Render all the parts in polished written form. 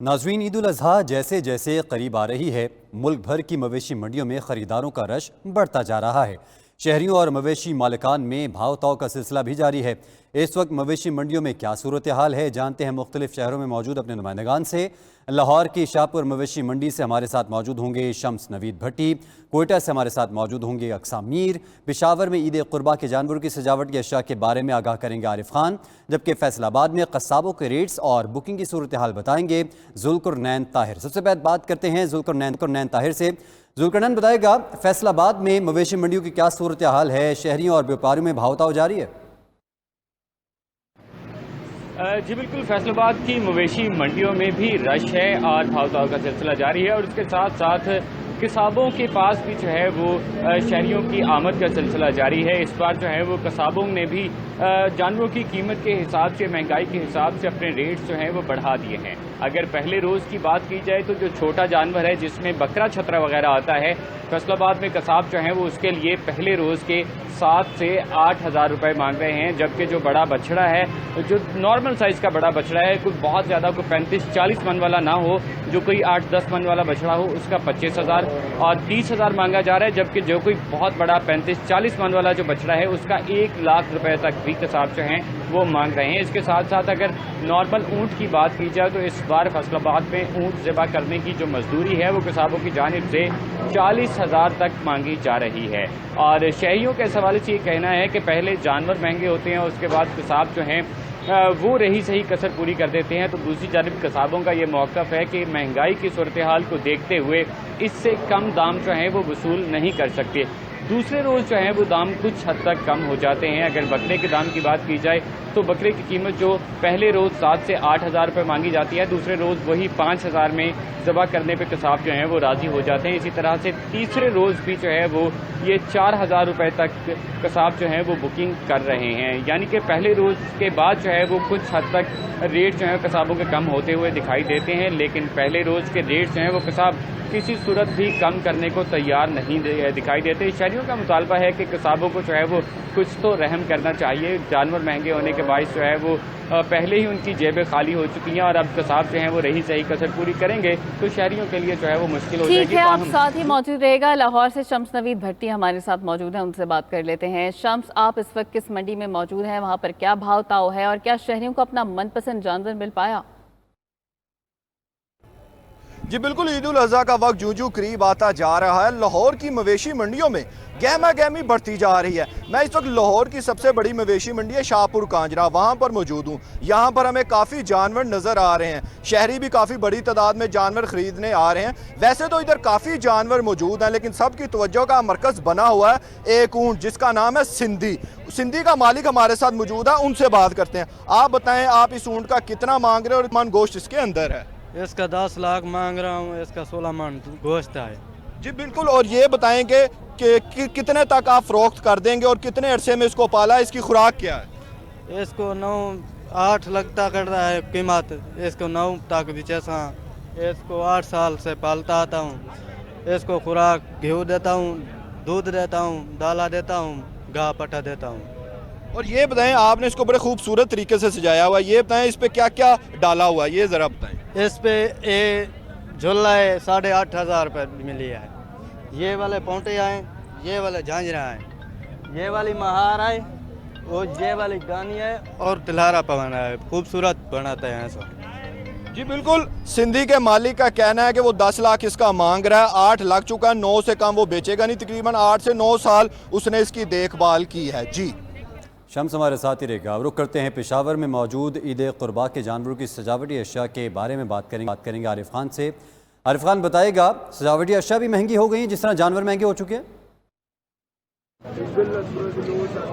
नाज़रीन, ईद उल अज़हा जैसे जैसे करीब आ रही है, मुल्क भर की मवेशी मंडियों में ख़रीदारों का रश बढ़ता जा रहा है। शहरियों और मवेशी मालिकान में भाव ताव का सिलसिला भी जारी है। इस वक्त मवेशी मंडियों में क्या सूरत हाल है, जानते हैं मुख्तलिफ शहरों में मौजूद अपने नुमाइंदगान से। लाहौर की शाहपुर मवेशी मंडी से हमारे साथ मौजूद होंगे शम्स नवीद भट्टी, कोयटा से हमारे साथ मौजूद होंगे अक्साम मीर, पेशावर में ईद कुर्बा के जानवरों की सजावट की अशिया के बारे में आगाह करेंगे आरिफ खान, जबकि फैसलाबाद में कस्साबों के रेट्स और बुकिंग की सूरत हाल बताएंगे जुल्करनैन ताहिर। सबसे पहले बात करते हैं जुल्करनैन ताहिर से। जुल्करनैन बताएगा, फैसलाबाद में मवेशी मंडियों की क्या सूरत हाल है, शहरियों और व्यापारियों में भाव ताव जारी है? जी बिल्कुल, फैसलाबाद की मवेशी मंडियों में भी रश है और भाव ताव का सिलसिला जारी है और उसके साथ साथ किसाबों के पास भी जो है वो शहरियों की आमद का सिलसिला जारी है। इस बार जो है वो कसाबों ने भी जानवरों की कीमत के हिसाब से, महंगाई के हिसाब से अपने रेट्स जो हैं वो बढ़ा दिए हैं। अगर पहले रोज़ की बात की जाए तो जो छोटा जानवर है जिसमें बकरा छतरा वगैरह आता है, फैसलाबाद में कसाब जो हैं वो उसके लिए पहले रोज़ के 7 से 8 हज़ार रुपये मांग रहे हैं, जबकि जो बड़ा बछड़ा है, जो नॉर्मल साइज़ का बड़ा बछड़ा है, कोई बहुत ज़्यादा कोई 35-40 मन वाला ना हो, जो कोई 8-10 मन वाला बछड़ा हो, उसका 25,000 और 30,000 मांगा जा रहा है। जबकि जो कोई बहुत बड़ा 35-40 मन वाला जो बछड़ा है उसका 1 लाख रुपए तक भी कसाब जो हैं वो मांग रहे हैं। इसके साथ साथ अगर नॉर्मल ऊँट की बात की जाए तो इस बार फैसलाबाद में ऊँट ज़िबा करने की जो मजदूरी है वो किसाबों की जानिब से 40,000 तक मांगी जा रही है। और शहरियों के हवाले से ये कहना है कि पहले जानवर महंगे होते हैं, उसके बाद किसाब जो हैं वो रही सही कसर पूरी कर देते हैं। तो दूसरी जानिब किसाबों का ये मौक़िफ़ है कि महंगाई की सूरत हाल को देखते हुए इससे कम दाम जो हैं वो वसूल नहीं कर सकते। दूसरे रोज़ जो है वो दाम कुछ हद तक कम हो जाते हैं। अगर बकरे के दाम की बात की जाए तो बकरे की कीमत जो पहले रोज़ 7 से 8 हज़ार रुपये मांगी जाती है, दूसरे रोज़ वही 5 हज़ार में ज़बा करने पे किसाब जो हैं वो राज़ी हो जाते हैं। इसी तरह से तीसरे रोज़ भी जो है वो ये 4 हज़ार रुपये तक किसाब जो हैं वो बुकिंग कर रहे हैं। यानी कि पहले रोज़ के बाद जो है वो कुछ हद तक रेट जो है किसाबों के कम होते हुए दिखाई देते हैं, लेकिन पहले रोज़ के रेट जो हैं वो किसाब किसी सूरत भी कम करने को तैयार नहीं दिखाई देते। शहरियों का मुतालबा है कि किसाबों को जो है वो कुछ तो रहम करना चाहिए। जानवर महंगे होने के बायस जो है वो पहले ही उनकी जेबें खाली हो चुकी हैं और अब किसाब जो हैं वो रही सही कसर पूरी करेंगे तो शहरियों के लिए जो है वो मुश्किल हो जाएगी। ठीक है, आप साथ ही मौजूद रहेगा। लाहौर से शम्स नवीद भट्टी हमारे साथ मौजूद हैं, उनसे बात कर लेते हैं। शम्स, आप इस वक्त किस मंडी में मौजूद हैं, वहाँ पर क्या भाव ताव है और क्या शहरियों को अपना मनपसंद जानवर मिल पाया? जी बिल्कुल, ईद उल अज़हा का वक्त जूं जूं करीब आता जा रहा है, लाहौर की मवेशी मंडियों में गहमा गहमी बढ़ती जा रही है। मैं इस वक्त लाहौर की सबसे बड़ी मवेशी मंडी है शाहपुर कांजरा, वहाँ पर मौजूद हूँ। यहाँ पर हमें काफ़ी जानवर नज़र आ रहे हैं, शहरी भी काफ़ी बड़ी तादाद में जानवर ख़रीदने आ रहे हैं। वैसे तो इधर काफ़ी जानवर मौजूद हैं, लेकिन सबकी तवज्जो का मरकज़ बना हुआ है एक ऊँट जिसका नाम है सिंधी। सिंधी का मालिक हमारे साथ मौजूद है, उनसे बात करते हैं। आप बताएँ, आप इस ऊँट का कितना मांग रहे हैं और मन गोश्त इसके अंदर है? इसका 10 लाख मांग रहा हूँ, इसका 16 मन गोश्त है। जी बिल्कुल, और ये बताएंगे कि कितने तक आप फ़रोख्त कर देंगे और कितने अरसे में इसको पाला, इसकी खुराक क्या है? इसको 9-8 लगता कर रहा है कीमत, इसको 9 तक भी जैसा। इसको 8 साल से पालता आता हूँ। इसको खुराक घी देता हूँ, दूध देता हूँ, दाला देता हूँ, घास पट्टा देता हूँ। और ये बताएं, आपने इसको बड़े खूबसूरत तरीके से सजाया हुआ है, ये बताएं इस पे क्या क्या डाला हुआ है, ये ज़रा बताएं। इस पे ये झुल्ला है 8.5 हज़ार रुपये मिली है। ये वाले पोंटे आए, ये वाले झांझरा आए, ये वाली महार आए और ये वाली गानी है और तिलारा पवन है। खूबसूरत बनाते हैं सब। जी बिल्कुल, सिंधी के मालिक का कहना है कि वो 10 लाख इसका मांग रहा है, 8 लग चुका है, 9 से कम वो बेचेगा नहीं। तकरीबन 8 से 9 साल उसने इसकी देखभाल की है। जी शम्स हमारे साथ ही रहेगा। रुख करते हैं पेशावर में मौजूद ईद कुर्बा के जानवरों की सजावटी अशिया के बारे में बात करेंगे आरिफ खान से। आरिफ खान बताएगा, सजावटी अशिया भी महंगी हो गई जिस तरह जानवर महंगे हो चुके हैं?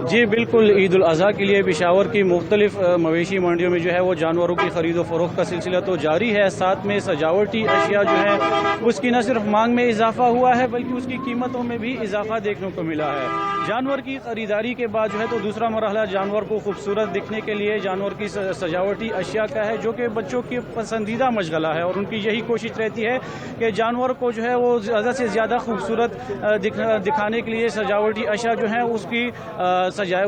जी बिल्कुल, ईद उल अज़हा के लिए पेशावर की मुख्तलिफ मवेशी मंडियों में जो है वो जानवरों की ख़रीद व फ़रोख्त का सिलसिला तो जारी है। साथ में सजावटी अशिया जो है उसकी न सिर्फ मांग में इजाफा हुआ है बल्कि उसकी कीमतों में भी इजाफा देखने को मिला है। जानवर की ख़रीदारी के बाद जो है तो दूसरा मरहला जानवर को खूबसूरत दिखने के लिए जानवर की सजावटी अशिया का है, जो कि बच्चों की पसंदीदा मशगला है और उनकी यही कोशिश रहती है कि जानवर को जो है वो ज़्यादा से ज़्यादा खूबसूरत दिखाने के लिए सजावटी अशिया जो है उसकी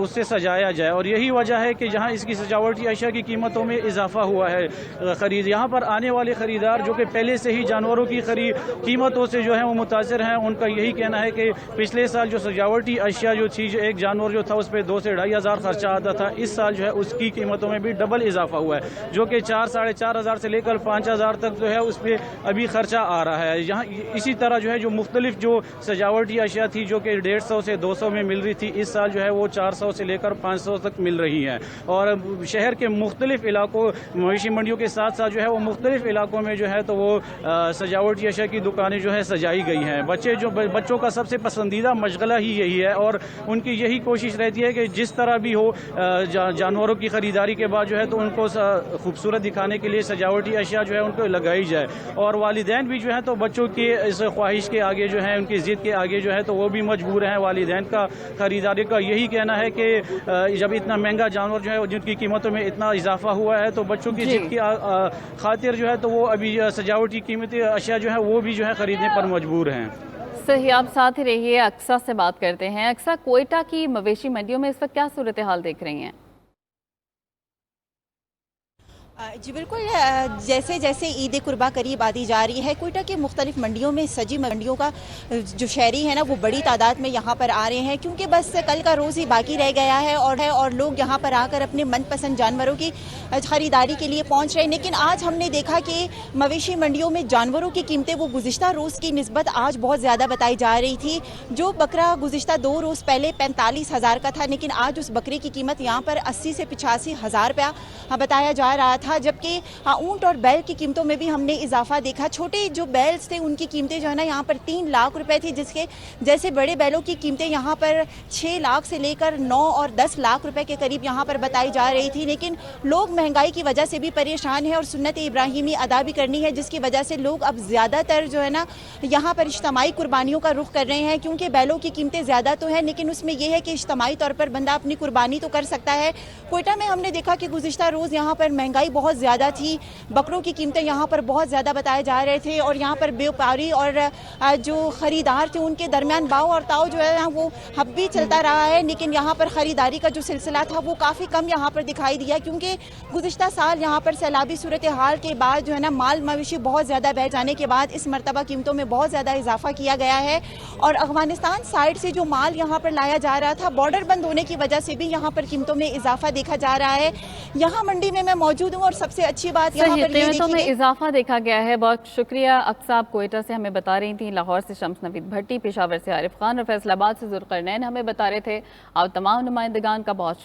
उससे सजाया जाए। और यही वजह है कि जहाँ इसकी सजावटी अशिया की कीमतों में इजाफा हुआ है। ख़रीद यहाँ पर आने वाले ख़रीदार जो कि पहले से ही जानवरों की कीमतों से जो है वो मुतासर हैं, उनका यही कहना है कि पिछले साल जो सजावटी अशिया जो थी, एक जानवर जो था उस पर 2 से 2.5 हज़ार खर्चा आता था, इस साल जो है उसकी कीमतों में भी डबल इजाफा हुआ है, जो कि 4 साढ़े 4 हज़ार से लेकर 5 हज़ार तक जो है उस पर अभी खर्चा आ रहा है। यहाँ इसी तरह जो है जो मुख्तलिफ जो सजावटी अशिया थी जो कि 150 से 200 में मिल रही थी, इस साल जो है वो 400 से लेकर 500 तक मिल रही हैं। और शहर के मुख्तलिफ इलाकों, मवेशी मंडियों के साथ साथ जो है वो मुख्तलिफ इलाकों में जो है तो वो सजावटी अशिया की दुकानें जो है सजाई गई हैं। बच्चों का सबसे पसंदीदा मशगला ही यही है और उनकी यही कोशिश रहती है कि जिस तरह भी हो जानवरों की ख़रीदारी के बाद जो है तो उनको खूबसूरत दिखाने के लिए सजावटी अशिया जो है उनको लगाई जाए। और वालिदैन भी जो है तो बच्चों की इस ख्वाहिश के आगे जो है, उनकी ज़िद के आगे जो है तो वो भी मजबूर हैं। वालिदैन का ख़रीदारी का यही कहना है कि जब इतना महंगा जानवर जो है जिनकी कीमतों में इतना इजाफा हुआ है तो बच्चों की ज़िद की खातिर जो है तो वो अभी सजावटी कीमती अशिया जो है वो भी जो है ख़रीदने पर मजबूर हैं। सही, आप साथ ही रहिए, अक्सा से बात करते हैं। अक्सा, कोयटा की मवेशी मंडियों में इस वक्त क्या सूरत हाल देख रही हैं? जी बिल्कुल, जैसे जैसे ईद कुर्बा करीब आती जा रही है, कोयटा के मुख्तलिफ मंडियों में सजी मंडियों का जो शहरी है ना वो बड़ी तादाद में यहाँ पर आ रहे हैं, क्योंकि बस कल का रोज़ ही बाकी रह गया है और लोग यहाँ पर आकर अपने मनपसंद जानवरों की ख़रीदारी के लिए पहुँच रहे हैं। लेकिन आज हमने देखा कि मवेशी मंडियों में जानवरों की कीमतें वो गुज़िश्ता रोज़ की निस्बत आज बहुत ज़्यादा बताई जा रही थी। जो बकरा गुज़िश्ता 2 रोज़ पहले 45 हज़ार का था, लेकिन आज उस बकरे की कीमत यहाँ पर 80 से 85 हज़ार रुपया बताया जा रहा था। जबकि ऊंट और बैल की कीमतों में भी हमने इजाफा देखा। छोटे जो बैल्स थे उनकी कीमतें जो है ना यहाँ पर 3 लाख रुपए थी, जिसके जैसे बड़े बैलों की कीमतें यहाँ पर 6 लाख से लेकर 9 और 10 लाख रुपए के करीब यहाँ पर बताई जा रही थी। लेकिन लोग महंगाई की वजह से भी परेशान हैं और सुन्नत इब्राहिमी अदा भी करनी है, जिसकी वजह से लोग अब ज़्यादातर जो है ना यहाँ पर इज्तमाई कुर्बानियों का रुख कर रहे हैं, क्योंकि बैलों की कीमतें ज़्यादा तो हैं लेकिन उसमें यह है कि इज्तमाई तौर पर बंदा अपनी कुर्बानी तो कर सकता है। कोयटा में हमने देखा कि गुज़िश्ता रोज़ यहाँ पर महंगाई बहुत ज़्यादा थी, बकरों की कीमतें यहाँ पर बहुत ज़्यादा बताए जा रहे थे और यहाँ पर व्यापारी और जो ख़रीदार थे उनके दरमियान भाव और ताव जो है वो अब भी चलता रहा है। लेकिन यहाँ पर ख़रीदारी का जो सिलसिला था वो काफ़ी कम यहाँ पर दिखाई दिया, क्योंकि गुज़िश्ता साल यहाँ पर सैलाबी सूरत हाल के बाद जो है ना माल मवेशी बहुत ज़्यादा बह जाने के बाद इस मरतबा कीमतों में बहुत ज़्यादा इजाफा किया गया है। और अफगानिस्तान साइड से जो माल यहाँ पर लाया जा रहा था, बॉर्डर बंद होने की वजह से भी यहाँ पर कीमतों में इजाफा देखा जा रहा है। यहाँ मंडी में मैं मौजूद हूँ और सबसे अच्छी बात यहाँ पर कीमतों में इजाफा देखा गया है। बहुत शुक्रिया अक्सा, आप कोयटा से हमें बता रही थी। लाहौर से शम्स नवीद भट्टी, पेशावर से आरिफ खान और फैसलाबाद से जुल्करनैन हमें बता रहे थे। आप तमाम नुमाइंदगान का बहुत